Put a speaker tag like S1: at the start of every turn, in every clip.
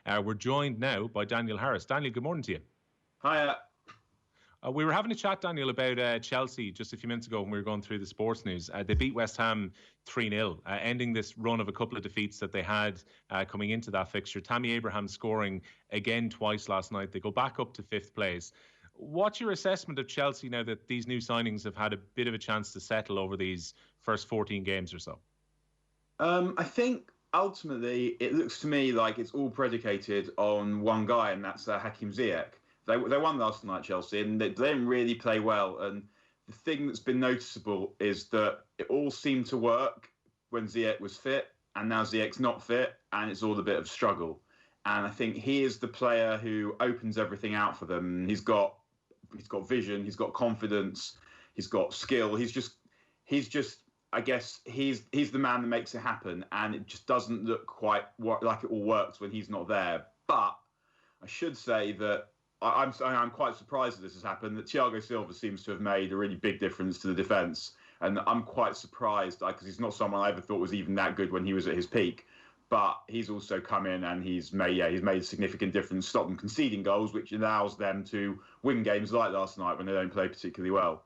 S1: We're joined now by Daniel Harris. Daniel, good morning to you.
S2: Hi.
S1: We were having a chat, Daniel, about Chelsea just a few minutes ago when we were going through the sports news. They beat West Ham 3-0, ending this run of a couple of defeats that they had coming into that fixture. Tammy Abraham scoring again twice last night. They go back up to fifth place. What's your assessment of Chelsea now that these new signings have had a bit of a chance to settle over these first 14 games or so?
S2: I think ultimately it looks to me like it's all predicated on one guy, and that's Hakim Ziyech. They won last night, Chelsea, and they didn't really play well. And the thing that's been noticeable is that it all seemed to work when Ziyech was fit, and now Ziyech's not fit, and it's all a bit of a struggle. And I think he is the player who opens everything out for them. He's got vision, he's got confidence, he's got skill. He's just. I guess he's the man that makes it happen, and it just doesn't look quite like it all works when he's not there. But I should say that I'm quite surprised that this has happened, that Thiago Silva seems to have made a really big difference to the defence. And I'm quite surprised because he's not someone I ever thought was even that good when he was at his peak. But he's also come in and he's made a significant difference, stopped them conceding goals, which allows them to win games like last night when they don't play particularly well.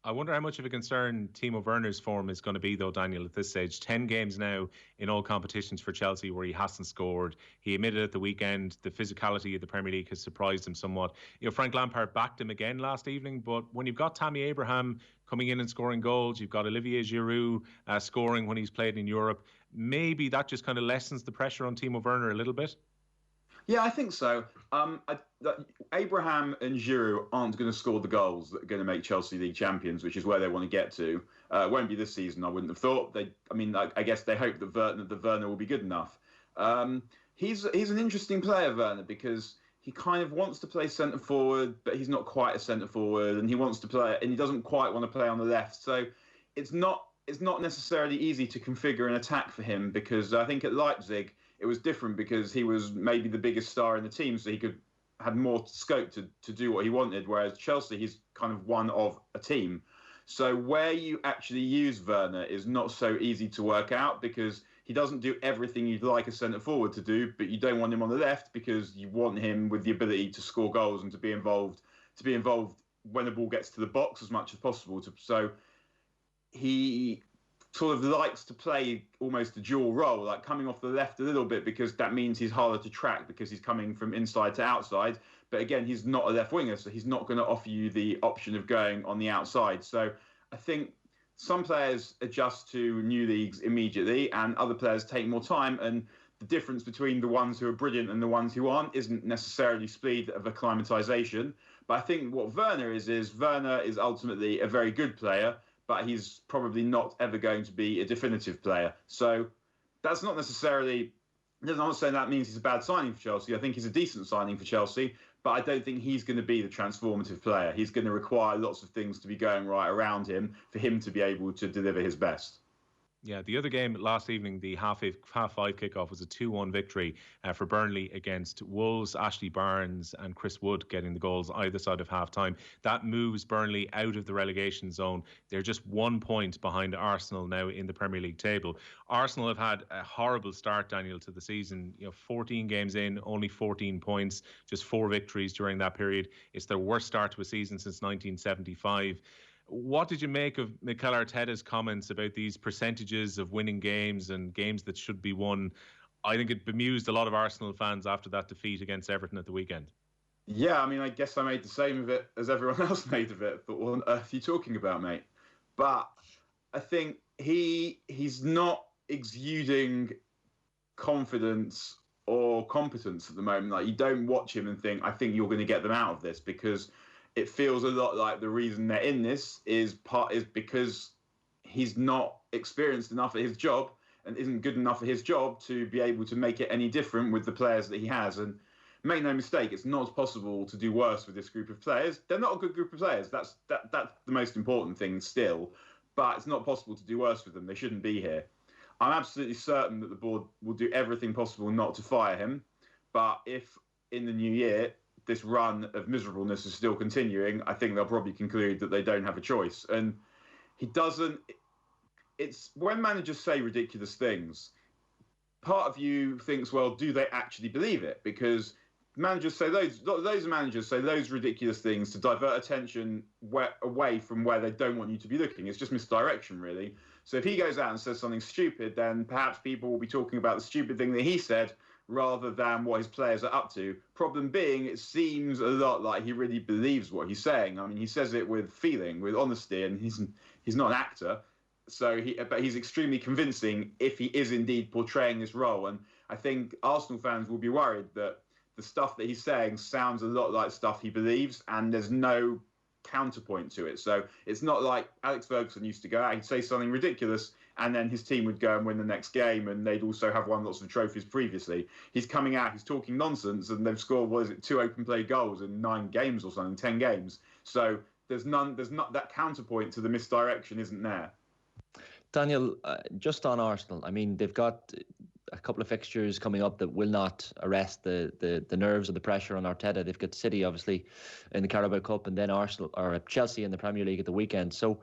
S1: I wonder how much of a concern Timo Werner's form is going to be, though, Daniel, at this stage. 10 games now in all competitions for Chelsea where he hasn't scored. He admitted at the weekend the physicality of the Premier League has surprised him somewhat. Frank Lampard backed him again last evening, but when you've got Tammy Abraham coming in and scoring goals, you've got Olivier Giroud scoring when he's played in Europe, maybe that just kind of lessens the pressure on Timo Werner a little bit?
S2: Yeah, I think so. Abraham and Giroud aren't going to score the goals that are going to make Chelsea League champions, which is where they want to get to. It won't be this season, I wouldn't have thought. I guess they hope that Werner will be good enough. He's an interesting player, Werner, because he kind of wants to play centre forward, but he's not quite a centre forward, and he doesn't quite want to play on the left. So it's not necessarily easy to configure an attack for him, because I think at Leipzig it was different because he was maybe the biggest star in the team, so he had more scope to do what he wanted, whereas Chelsea, he's kind of one of a team. So where you actually use Werner is not so easy to work out, because he doesn't do everything you'd like a centre-forward to do, but you don't want him on the left because you want him with the ability to score goals and to be involved when the ball gets to the box as much as possible. So he sort of likes to play almost a dual role, like coming off the left a little bit, because that means he's harder to track because he's coming from inside to outside. But again, he's not a left winger, so he's not going to offer you the option of going on the outside. So I think some players adjust to new leagues immediately and other players take more time. And the difference between the ones who are brilliant and the ones who aren't isn't necessarily speed of acclimatization. But I think what Werner is Werner is ultimately a very good player, but he's probably not ever going to be a definitive player. So that's not necessarily, I'm not saying that means he's a bad signing for Chelsea. I think he's a decent signing for Chelsea, but I don't think he's going to be the transformative player. He's going to require lots of things to be going right around him for him to be able to deliver his best.
S1: Yeah, the other game last evening, the half-five kickoff, was a 2-1 victory for Burnley against Wolves. Ashley Barnes and Chris Wood getting the goals either side of half-time. That moves Burnley out of the relegation zone. They're just 1 point behind Arsenal now in the Premier League table. Arsenal have had a horrible start, Daniel, to the season. 14 games in, only 14 points, just 4 victories during that period. It's their worst start to a season since 1975. What did you make of Mikel Arteta's comments about these percentages of winning games and games that should be won? I think it bemused a lot of Arsenal fans after that defeat against Everton at the weekend.
S2: Yeah, I guess I made the same of it as everyone else made of it. But what on earth are you talking about, mate? But I think he's not exuding confidence or competence at the moment. Like, you don't watch him and think, I think you're going to get them out of this, because it feels a lot like the reason they're in this is because he's not experienced enough at his job and isn't good enough at his job to be able to make it any different with the players that he has. And make no mistake, it's not possible to do worse with this group of players. They're not a good group of players. That's the most important thing still. But it's not possible to do worse with them. They shouldn't be here. I'm absolutely certain that the board will do everything possible not to fire him. But if in the new year this run of miserableness is still continuing, I think they'll probably conclude that they don't have a choice. And he doesn't. It's when managers say ridiculous things, part of you thinks, well, do they actually believe it? Because managers say those managers say those ridiculous things to divert attention away from where they don't want you to be looking. It's just misdirection, really. So if he goes out and says something stupid, then perhaps people will be talking about the stupid thing that he said rather than what his players are up to. Problem being, it seems a lot like he really believes what he's saying. I mean, he says it with feeling, with honesty, and he's not an actor. But he's extremely convincing if he is indeed portraying this role. And I think Arsenal fans will be worried that the stuff that he's saying sounds a lot like stuff he believes, and there's no counterpoint to it. So it's not like Alex Ferguson used to go out, he'd say something ridiculous, and then his team would go and win the next game, and they'd also have won lots of trophies previously. He's coming out, he's talking nonsense, and they've scored, 2 open play goals in 9 games or something, 10 games. So there's not that counterpoint to the misdirection isn't there.
S3: Daniel, just on Arsenal, I mean, they've got a couple of fixtures coming up that will not arrest the nerves or the pressure on Arteta. They've got City, obviously, in the Carabao Cup, and then Arsenal or Chelsea in the Premier League at the weekend. So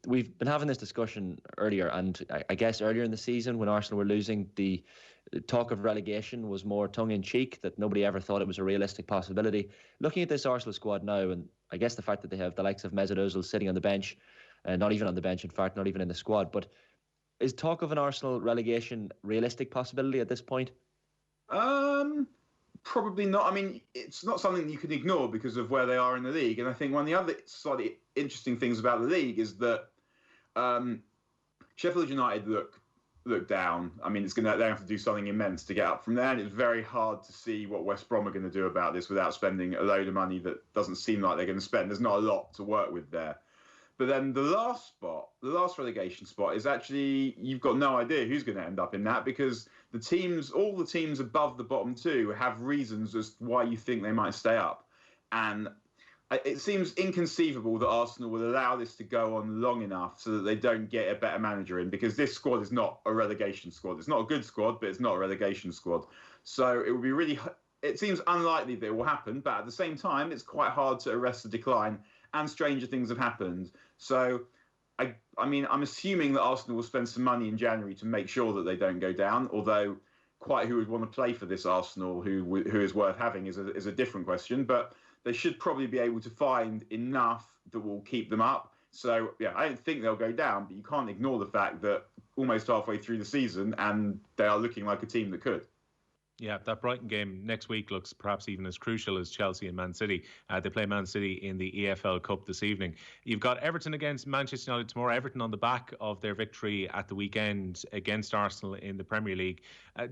S3: we've been having this discussion earlier, and I guess earlier in the season when Arsenal were losing, the talk of relegation was more tongue-in-cheek, that nobody ever thought it was a realistic possibility. Looking at this Arsenal squad now, and I guess the fact that they have the likes of Mesut Ozil sitting on the bench, not even on the bench, in fact, not even in the squad, but is talk of an Arsenal relegation realistic possibility at this point?
S2: Probably not. I mean, it's not something you can ignore because of where they are in the league. And I think one of the other slightly interesting things about the league is that Sheffield United look down. I mean, they have to do something immense to get up from there, and it's very hard to see what West Brom are going to do about this without spending a load of money that doesn't seem like they're going to spend. There's not a lot to work with there. But then the last relegation spot is actually, you've got no idea who's going to end up in that, because all the teams above the bottom 2 have reasons as to why you think they might stay up. And it seems inconceivable that Arsenal will allow this to go on long enough so that they don't get a better manager in, because this squad is not a relegation squad. It's not a good squad, but it's not a relegation squad. So it would be it seems unlikely that it will happen, but at the same time, it's quite hard to arrest the decline, and stranger things have happened. So, I mean, I'm assuming that Arsenal will spend some money in January to make sure that they don't go down, although quite who would want to play for this Arsenal, who is worth having, is a different question. But they should probably be able to find enough that will keep them up. So, yeah, I don't think they'll go down, but you can't ignore the fact that almost halfway through the season, and they are looking like a team that could.
S1: Yeah, that Brighton game next week looks perhaps even as crucial as Chelsea and Man City. They play Man City in the EFL Cup this evening. You've got Everton against Manchester United tomorrow. Everton on the back of their victory at the weekend against Arsenal in the Premier League.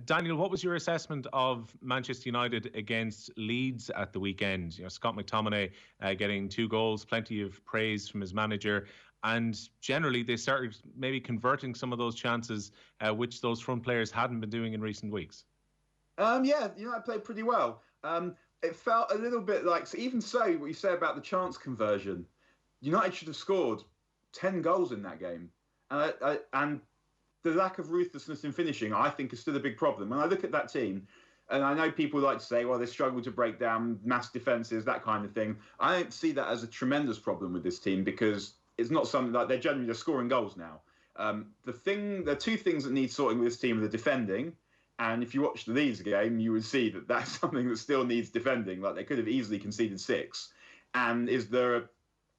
S1: Daniel, what was your assessment of Manchester United against Leeds at the weekend? You know, Scott McTominay getting 2 goals, plenty of praise from his manager. And generally, they started maybe converting some of those chances, which those front players hadn't been doing in recent weeks.
S2: Yeah, United played pretty well. It felt a little bit like, what you say about the chance conversion, United should have scored 10 goals in that game. And the lack of ruthlessness in finishing, I think, is still a big problem. When I look at that team, and I know people like to say, well, they struggle to break down mass defences, that kind of thing. I don't see that as a tremendous problem with this team, because it's not something like they're scoring goals now. There are 2 things that need sorting with this team: the defending. And if you watch the Leeds game, you would see that that's something that still needs defending. Like, they could have easily conceded 6. And is the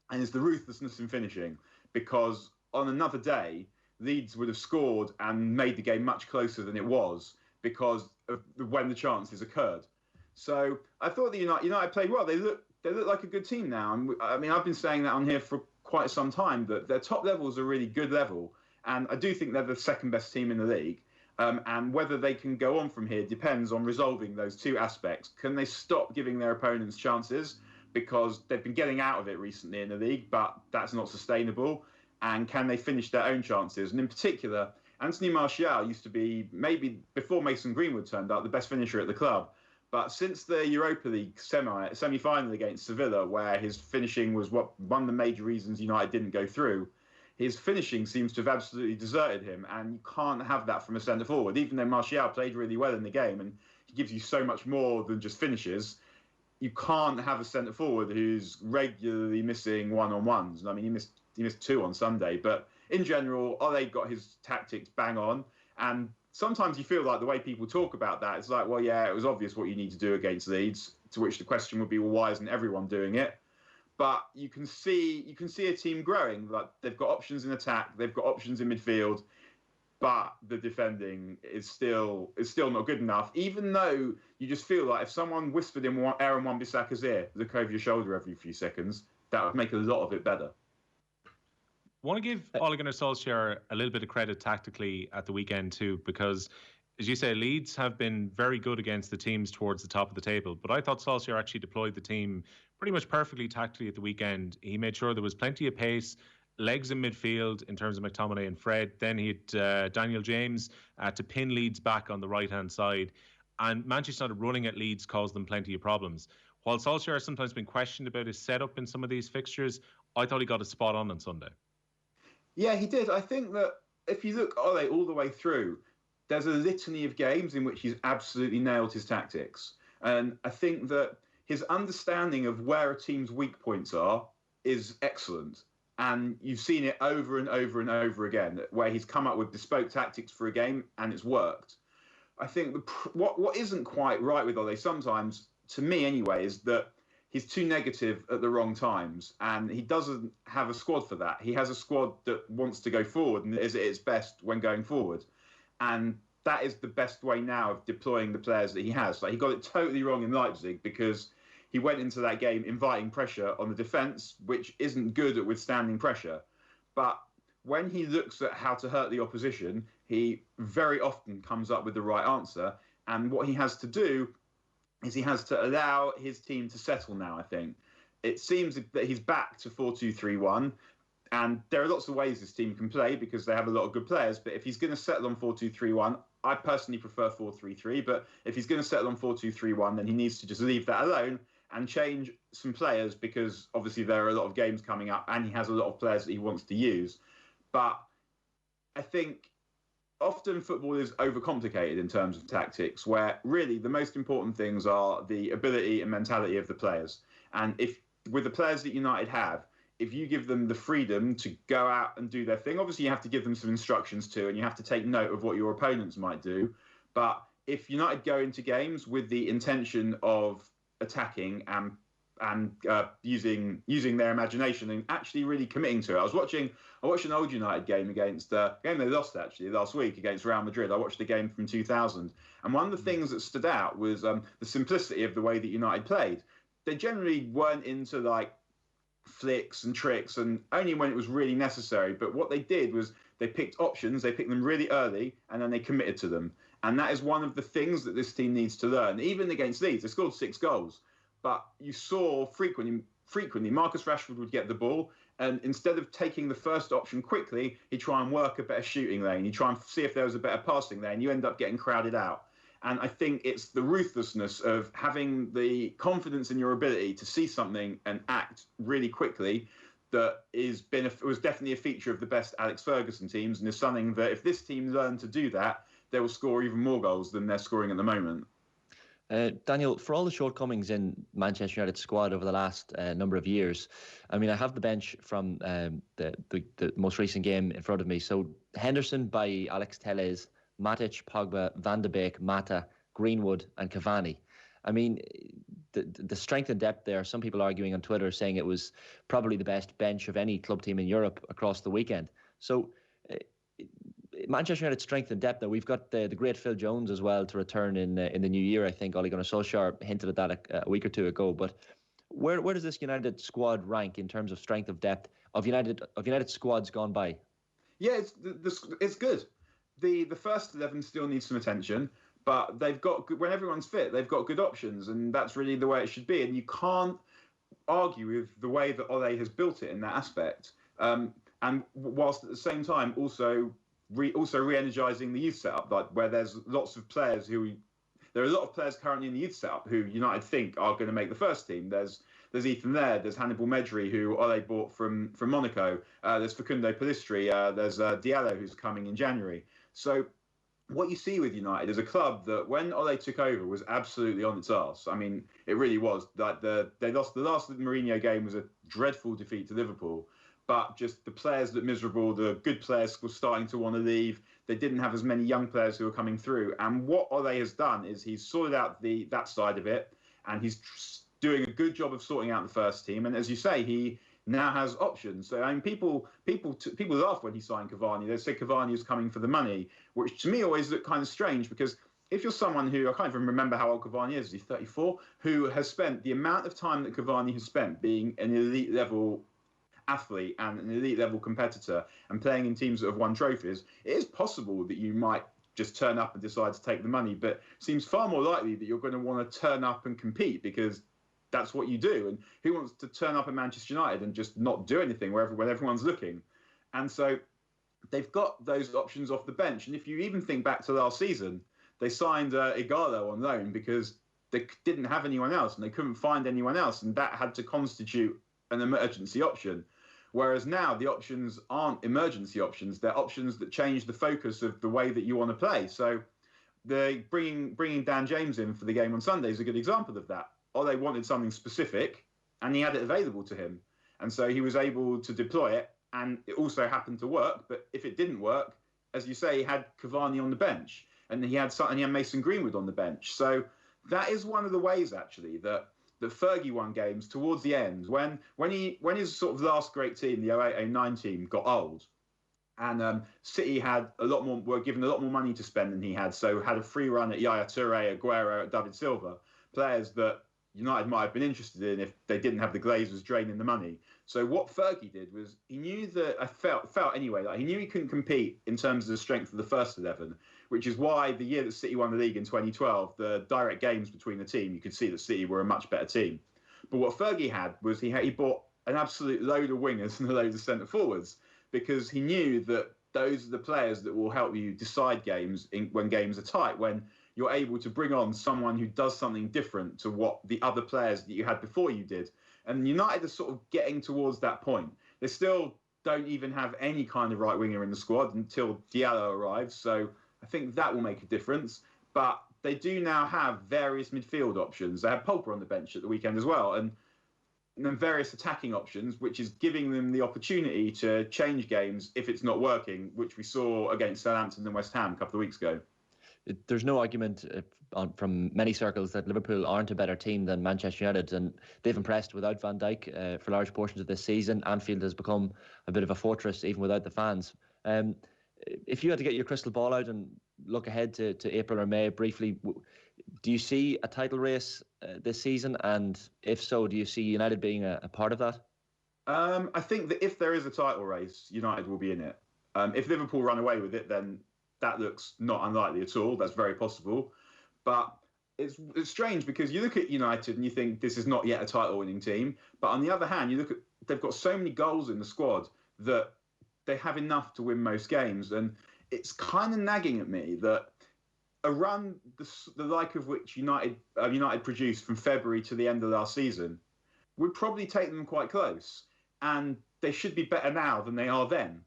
S2: ruthlessness in finishing, because on another day, Leeds would have scored and made the game much closer than it was because of when the chances occurred. So I thought that United played well. They look like a good team now. And I mean, I've been saying that on here for quite some time, that their top level is a really good level. And I do think they're the second best team in the league. And whether they can go on from here depends on resolving those 2 aspects. Can they stop giving their opponents chances? Because they've been getting out of it recently in the league, but that's not sustainable. And can they finish their own chances? And in particular, Anthony Martial used to be, maybe before Mason Greenwood turned up, the best finisher at the club. But since the Europa League semi-final against Sevilla, where his finishing was one of the major reasons United didn't go through, his finishing seems to have absolutely deserted him, and you can't have that from a centre-forward. Even though Martial played really well in the game, and he gives you so much more than just finishes, you can't have a centre-forward who's regularly missing one-on-ones. I mean, he missed 2 on Sunday, but in general, Ole got his tactics bang on, and sometimes you feel like the way people talk about that, it's like, well, yeah, it was obvious what you need to do against Leeds, to which the question would be, well, why isn't everyone doing it? But you can see a team growing. Like, they've got options in attack, they've got options in midfield, but the defending is still not good enough. Even though you just feel like if someone whispered in Aaron Wan-Bissaka's ear, look over your shoulder every few seconds, that would make a lot of it better.
S1: I want to give Ole Gunnar Solskjaer a little bit of credit tactically at the weekend too, because, as you say, Leeds have been very good against the teams towards the top of the table. But I thought Solskjaer actually deployed the team pretty much perfectly tactically at the weekend. He made sure there was plenty of pace, legs in midfield in terms of McTominay and Fred. Then he had Daniel James to pin Leeds back on the right-hand side. And Manchester United running at Leeds caused them plenty of problems. While Solskjaer has sometimes been questioned about his setup in some of these fixtures, I thought he got it spot on Sunday.
S2: Yeah, he did. I think that if you look Ole all the way through, there's a litany of games in which he's absolutely nailed his tactics. And I think that his understanding of where a team's weak points are is excellent. And you've seen it over and over and over again, where he's come up with bespoke tactics for a game and it's worked. I think what isn't quite right with Ole sometimes, to me anyway, is that he's too negative at the wrong times, and he doesn't have a squad for that. He has a squad that wants to go forward and is at its best when going forward. And that is the best way now of deploying the players that he has. Like, he got it totally wrong in Leipzig because he went into that game inviting pressure on the defence, which isn't good at withstanding pressure. But when he looks at how to hurt the opposition, he very often comes up with the right answer. And what he has to do is he has to allow his team to settle now, I think. It seems that he's back to 4-2-3-1, and there are lots of ways this team can play because they have a lot of good players, but if he's going to settle on 4-2-3-1, I personally prefer 4-3-3, but if he's going to settle on 4-2-3-1, then he needs to just leave that alone and change some players, because obviously there are a lot of games coming up and he has a lot of players that he wants to use. But I think often football is overcomplicated in terms of tactics, where really the most important things are the ability and mentality of the players. And if with the players that United have, if you give them the freedom to go out and do their thing, obviously you have to give them some instructions too, and you have to take note of what your opponents might do. But if United go into games with the intention of attacking and using their imagination and actually really committing to it. I watched an old United game against a game they lost actually last week against Real Madrid. I watched the game from 2000, and one of the things that stood out was the simplicity of the way that United played. They generally weren't into like flicks and tricks, and only when it was really necessary. But what they did was they picked options, they picked them really early, and then they committed to them. And that is one of the things that this team needs to learn. Even against Leeds, they scored 6 goals. But you saw frequently Marcus Rashford would get the ball, and instead of taking the first option quickly, he'd try and work a better shooting lane. He'd try and see if there was a better passing lane. You end up getting crowded out. And I think it's the ruthlessness of having the confidence in your ability to see something and act really quickly that was definitely a feature of the best Alex Ferguson teams, and is something that if this team learn to do that, they will score even more goals than they're scoring at the moment.
S3: Daniel, for all the shortcomings in Manchester United's squad over the last number of years, I mean, I have the bench from the most recent game in front of me. So Henderson by Alex Telles, Matic, Pogba, Van de Beek, Mata, Greenwood and Cavani. I mean, the strength and depth there, some people arguing on Twitter saying it was probably the best bench of any club team in Europe across the weekend. So Manchester United's strength and depth, though, we've got the great Phil Jones as well to return in the new year. I think Ole Gunnar Solskjaer hinted at that a week or two ago. But where does this United squad rank in terms of strength of depth of United squads gone by?
S2: Yeah, it's good. The first 11 still needs some attention, but they've got when everyone's fit, they've got good options, and that's really the way it should be. And you can't argue with the way that Ole has built it in that aspect. And whilst at the same time also re-energizing the youth setup, like where there's lots of players there are a lot of players currently in the youth setup who United think are going to make the first team. There's Ethan there, there's Hannibal Medri, who Ole bought from Monaco, there's Facundo Pellistri, there's Diallo, who's coming in January. So what you see with United is a club that when Ole took over was absolutely on its arse. I mean, it really was. Like they lost the last Mourinho game was a dreadful defeat to Liverpool. But just the players looked miserable. The good players were starting to want to leave. they didn't have as many young players who were coming through. And what Ole has done is he's sorted out that side of it, and he's doing a good job of sorting out the first team. And as you say, he now has options. So I mean, people laughed when he signed Cavani. They said Cavani was coming for the money, which to me always looked kind of strange, because if you're someone who, I can't even remember how old Cavani is he 34, who has spent the amount of time that Cavani has spent being an elite level athlete and an elite level competitor and playing in teams that have won trophies, it is possible that you might just turn up and decide to take the money, but it seems far more likely that you're going to want to turn up and compete, because that's what you do. And who wants to turn up at Manchester United and just not do anything when everyone's looking? And so they've got those options off the bench. And if you even think back to last season, they signed Igalo on loan because they didn't have anyone else and they couldn't find anyone else, and that had to constitute an emergency option. Whereas now the options aren't emergency options; they're options that change the focus of the way that you want to play. So, bringing Dan James in for the game on Sunday is a good example of that. Ole wanted something specific, and he had it available to him, and so he was able to deploy it. And it also happened to work. But if it didn't work, as you say, he had Cavani on the bench. And he had Mason Greenwood on the bench. So that is one of the ways, actually, that Fergie won games towards the end. When his sort of last great team, the 08-09 team, got old, and City were given a lot more money to spend than he had, so had a free run at Yaya Toure, Aguero, David Silva, players that United might have been interested in if they didn't have the Glazers draining the money. So what Fergie did was he knew that, I felt anyway, that he knew he couldn't compete in terms of the strength of the first 11, which is why the year that City won the league in 2012, the direct games between the team, you could see that City were a much better team. But what Fergie had was he bought an absolute load of wingers and a load of centre forwards, because he knew that those are the players that will help you decide games when games are tight, when you're able to bring on someone who does something different to what the other players that you had before you did. And United are sort of getting towards that point. They still don't even have any kind of right winger in the squad until Diallo arrives. So I think that will make a difference. But they do now have various midfield options. They have Pulper on the bench at the weekend as well. And then various attacking options, which is giving them the opportunity to change games if it's not working, which we saw against Southampton and West Ham a couple of weeks ago.
S3: There's no argument from many circles that Liverpool aren't a better team than Manchester United, and they've impressed without Van Dijk for large portions of this season. Anfield has become a bit of a fortress even without the fans. If you had to get your crystal ball out and look ahead to April or May briefly, do you see a title race this season? And if so, do you see United being a part of that?
S2: I think that if there is a title race, United will be in it. If Liverpool run away with it, then that looks not unlikely at all. That's very possible. But it's strange because you look at United and you think this is not yet a title-winning team. But on the other hand, you look at they've got so many goals in the squad that they have enough to win most games. And it's kind of nagging at me that a run the like of which United produced from February to the end of last season would probably take them quite close. And they should be better now than they are then,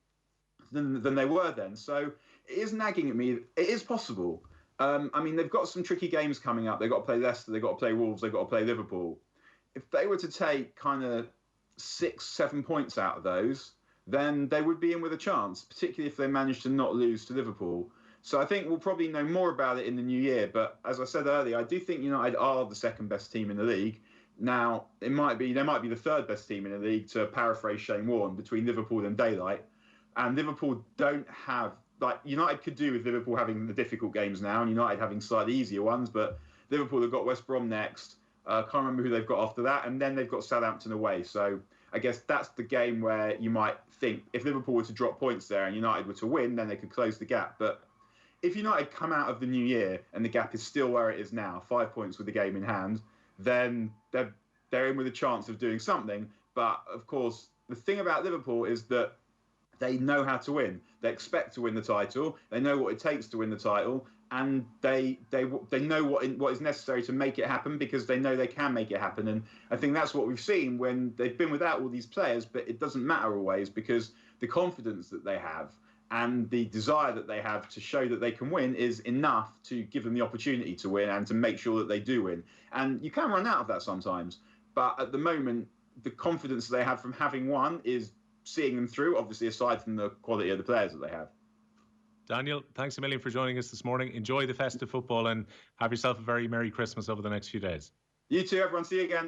S2: than they were then. So it is nagging at me. It is possible. I mean, they've got some tricky games coming up. They've got to play Leicester. They've got to play Wolves. They've got to play Liverpool. If they were to take kind of 6-7 points out of those, then they would be in with a chance, particularly if they manage to not lose to Liverpool. So I think we'll probably know more about it in the new year. But as I said earlier, I do think United are the second best team in the league. Now, they might be the third best team in the league, to paraphrase Shane Warne, between Liverpool and daylight. And Liverpool don't have... Like, United could do with Liverpool having the difficult games now and United having slightly easier ones, but Liverpool have got West Brom next. Can't remember who they've got after that, and then they've got Southampton away. So I guess that's the game where you might think if Liverpool were to drop points there and United were to win, then they could close the gap. But if United come out of the new year and the gap is still where it is now, 5 points with the game in hand, then they're in with a chance of doing something. But of course, the thing about Liverpool is that they know how to win. They expect to win the title. They know what it takes to win the title, and they know what is necessary to make it happen, because they know they can make it happen. And I think that's what we've seen when they've been without all these players. But it doesn't matter always, because the confidence that they have and the desire that they have to show that they can win is enough to give them the opportunity to win and to make sure that they do win. And you can run out of that sometimes. But at the moment, the confidence they have from having won is seeing them through, obviously, aside from the quality of the players that they have.
S1: Daniel, thanks a million for joining us this morning. Enjoy the festive football and have yourself a very Merry Christmas over the next few days.
S2: You too, everyone. See you again.